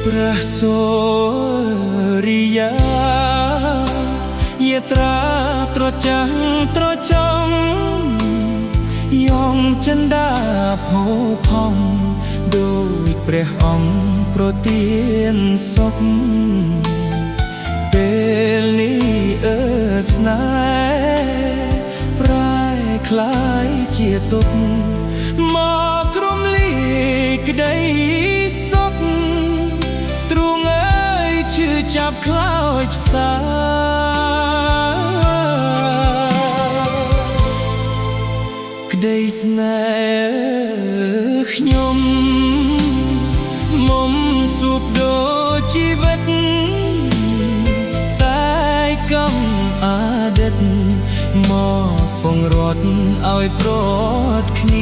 ព្រះសូរិយាយាត្រាត្រចាំងត្រចំយ៉ងចិន្តាភោផំដោយព្រះអង្គប្រទានសុខពេលនេះស្នេហ៍ប្រែคล้ายជាទុក្ខមកក្រុមលីក្តីសុខទ្រូងអើយឈឺចាប់ខ្លោចផ្សាក្តីស្នេហ៍ខ្ញុំមុំស៊ូបដូចជីវិតតែកម្មអតីតមកពងរត់ឲ្យប្រត់គ្នា